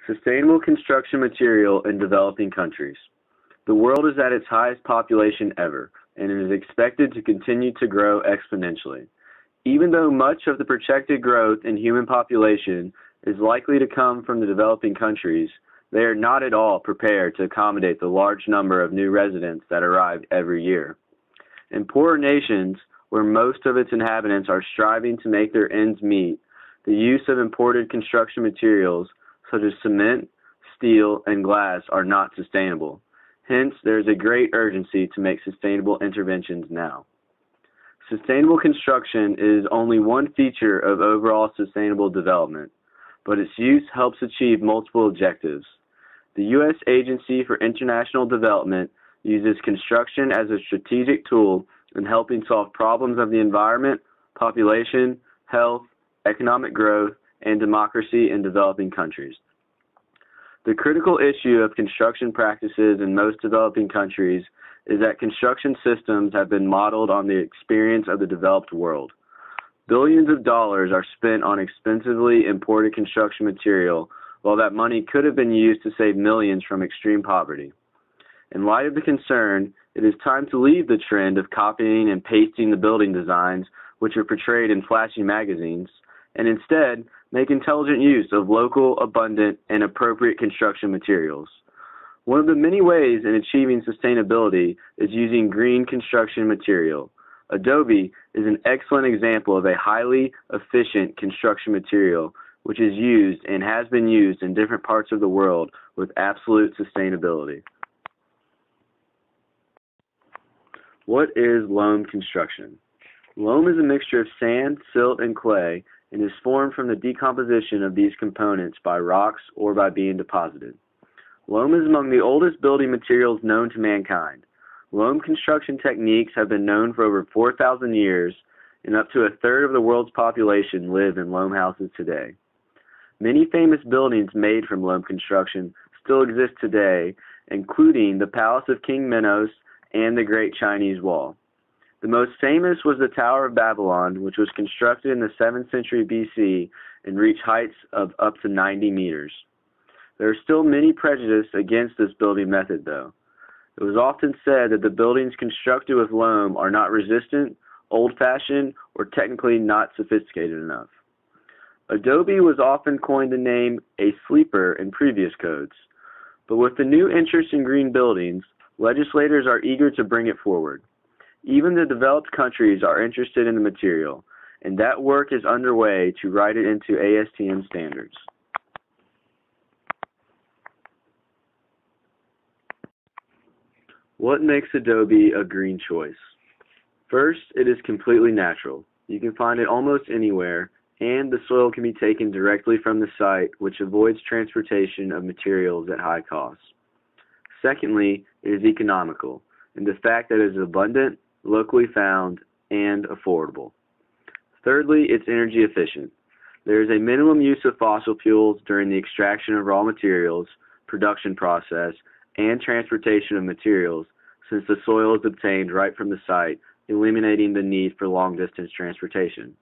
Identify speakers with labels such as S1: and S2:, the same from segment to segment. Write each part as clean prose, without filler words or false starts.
S1: Sustainable construction material in developing countries. The world is at its highest population ever, and it is expected to continue to grow exponentially. Even though much of the projected growth in human population is likely to come from the developing countries, they are not at all prepared to accommodate the large number of new residents that arrive every year. In poorer nations, where most of its inhabitants are striving to make their ends meet, the use of imported construction materials such as cement, steel, and glass are not sustainable. Hence, there is a great urgency to make sustainable interventions now. Sustainable construction is only one feature of overall sustainable development, but its use helps achieve multiple objectives. The U.S. Agency for International Development uses construction as a strategic tool in helping solve problems of the environment, population, health, economic growth, and democracy in developing countries. The critical issue of construction practices in most developing countries is that construction systems have been modeled on the experience of the developed world. Billions of dollars are spent on expensively imported construction material, while that money could have been used to save millions from extreme poverty. In light of the concern, it is time to leave the trend of copying and pasting the building designs which are portrayed in flashy magazines, and instead make intelligent use of local, abundant, and appropriate construction materials. One of the many ways in achieving sustainability is using green construction material. Adobe is an excellent example of a highly efficient construction material which is used and has been used in different parts of the world with absolute sustainability. What is loam construction? Loam is a mixture of sand, silt, and clay, and is formed from the decomposition of these components by rocks or by being deposited. Loam is among the oldest building materials known to mankind. Loam construction techniques have been known for over 4,000 years, and up to a third of the world's population live in loam houses today. Many famous buildings made from loam construction still exist today, including the Palace of King Minos and the Great Chinese Wall. The most famous was the Tower of Babylon, which was constructed in the 7th century BC and reached heights of up to 90 meters. There are still many prejudices against this building method, though. It was often said that the buildings constructed with loam are not resistant, old-fashioned, or technically not sophisticated enough. Adobe was often coined the name a sleeper in previous codes, but with the new interest in green buildings, legislators are eager to bring it forward. Even the developed countries are interested in the material, and that work is underway to write it into ASTM standards. What makes Adobe a green choice? First, it is completely natural. You can find it almost anywhere, and the soil can be taken directly from the site, which avoids transportation of materials at high costs. Secondly, it is economical, in the fact that it is abundant, locally found, and affordable. Thirdly, it's energy efficient. There is a minimum use of fossil fuels during the extraction of raw materials, production process, and transportation of materials, since the soil is obtained right from the site, eliminating the need for long-distance transportation.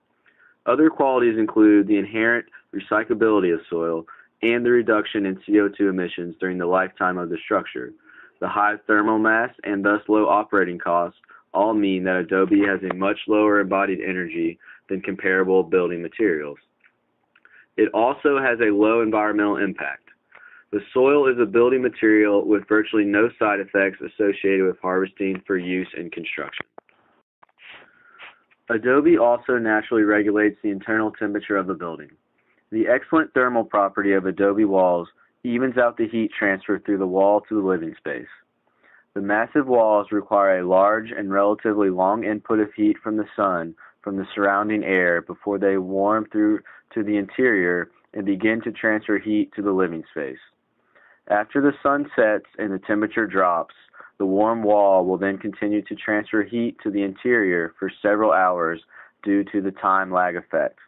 S1: Other qualities include the inherent recyclability of soil and the reduction in CO2 emissions during the lifetime of the structure. The high thermal mass and thus low operating costs all mean that Adobe has a much lower embodied energy than comparable building materials. It also has a low environmental impact. The soil is a building material with virtually no side effects associated with harvesting for use in construction. Adobe also naturally regulates the internal temperature of the building. The excellent thermal property of Adobe walls evens out the heat transfer through the wall to the living space. The massive walls require a large and relatively long input of heat from the sun from the surrounding air before they warm through to the interior and begin to transfer heat to the living space. After the sun sets and the temperature drops, the warm wall will then continue to transfer heat to the interior for several hours due to the time lag effect.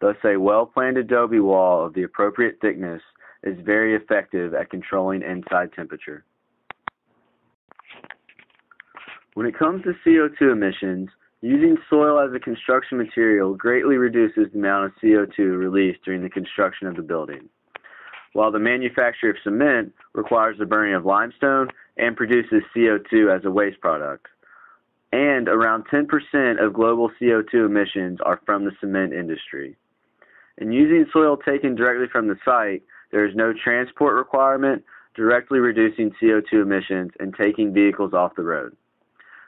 S1: Thus, a well-planned Adobe wall of the appropriate thickness is very effective at controlling inside temperature. When it comes to CO2 emissions, using soil as a construction material greatly reduces the amount of CO2 released during the construction of the building. while the manufacture of cement requires the burning of limestone and produces CO2 as a waste product. And around 10% of global CO2 emissions are from the cement industry. In using soil taken directly from the site, there is no transport requirement, directly reducing CO2 emissions and taking vehicles off the road.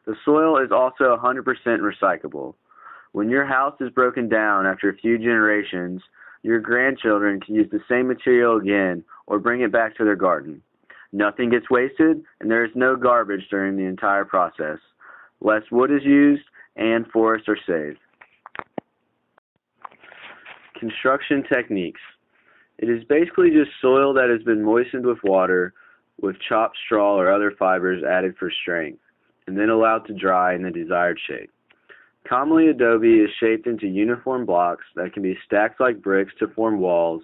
S1: The soil is also 100% recyclable. When your house is broken down after a few generations, your grandchildren can use the same material again or bring it back to their garden. Nothing gets wasted, and there is no garbage during the entire process. Less wood is used, and forests are saved. Construction techniques. It is basically just soil that has been moistened with water, with chopped straw or other fibers added for strength, and then allowed to dry in the desired shape. Commonly, adobe is shaped into uniform blocks that can be stacked like bricks to form walls,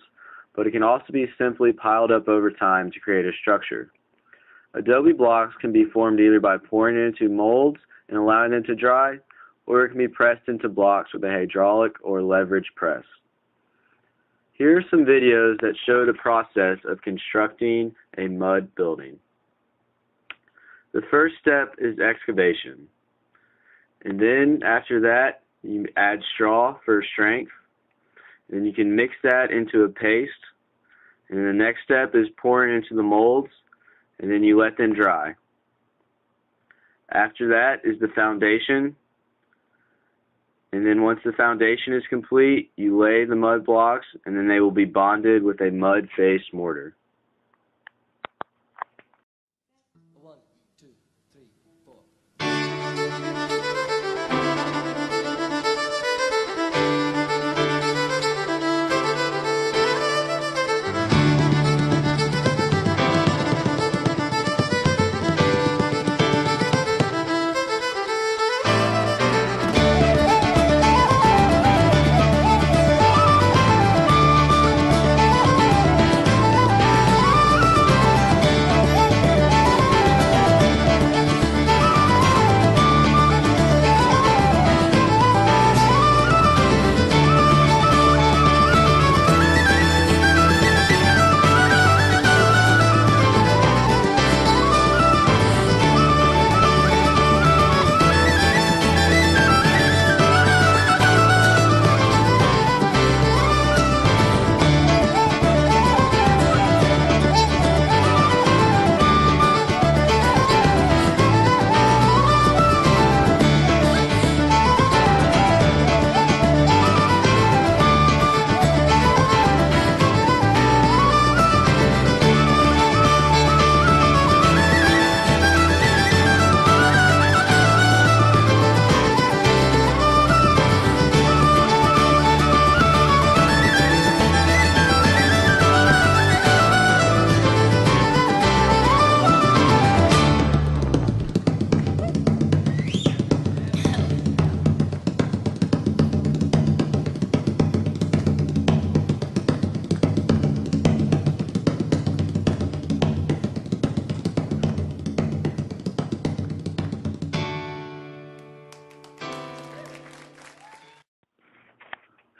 S1: but it can also be simply piled up over time to create a structure. Adobe blocks can be formed either by pouring it into molds and allowing them to dry, or it can be pressed into blocks with a hydraulic or leverage press. Here are some videos that show the process of constructing a mud building. The first step is excavation. And then after that, you add straw for strength. Then you can mix that into a paste. And the next step is pouring into the molds, and then you let them dry. After that is the foundation. And then once the foundation is complete, you lay the mud blocks, and then they will be bonded with a mud-faced mortar.
S2: 1, 2, 3, 4.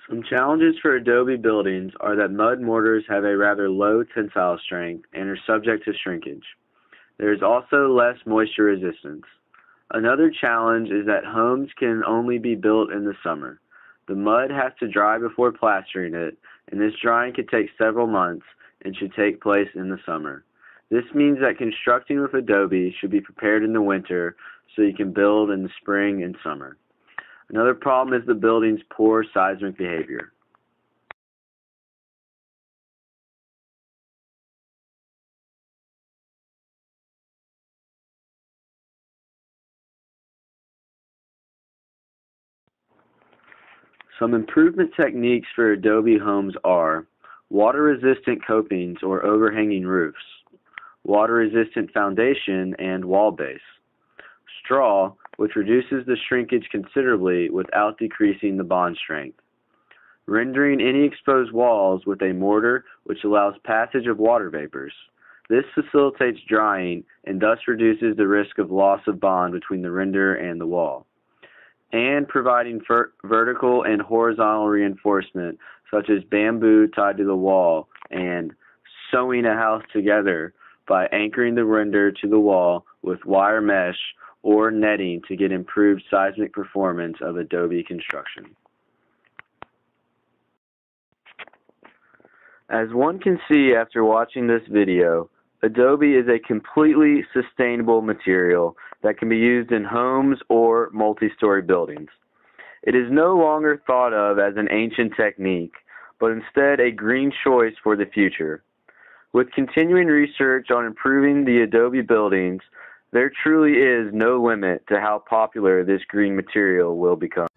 S1: Some challenges for adobe buildings are that mud mortars have a rather low tensile strength and are subject to shrinkage. There is also less moisture resistance. Another challenge is that homes can only be built in the summer. The mud has to dry before plastering it, and this drying could take several months and should take place in the summer. This means that constructing with adobe should be prepared in the winter so you can build in the spring and summer. Another problem is the building's poor seismic behavior. Some improvement techniques for adobe homes are water-resistant copings or overhanging roofs, water-resistant foundation and wall base, straw, which reduces the shrinkage considerably without decreasing the bond strength, rendering any exposed walls with a mortar which allows passage of water vapors. This facilitates drying and thus reduces the risk of loss of bond between the render and the wall, and providing vertical and horizontal reinforcement such as bamboo tied to the wall and sewing a house together by anchoring the render to the wall with wire mesh or netting to get improved seismic performance of Adobe construction. As one can see after watching this video, Adobe is a completely sustainable material that can be used in homes or multi-story buildings. It is no longer thought of as an ancient technique, but instead a green choice for the future. With continuing research on improving the Adobe buildings, there truly is no limit to how popular this green material will become.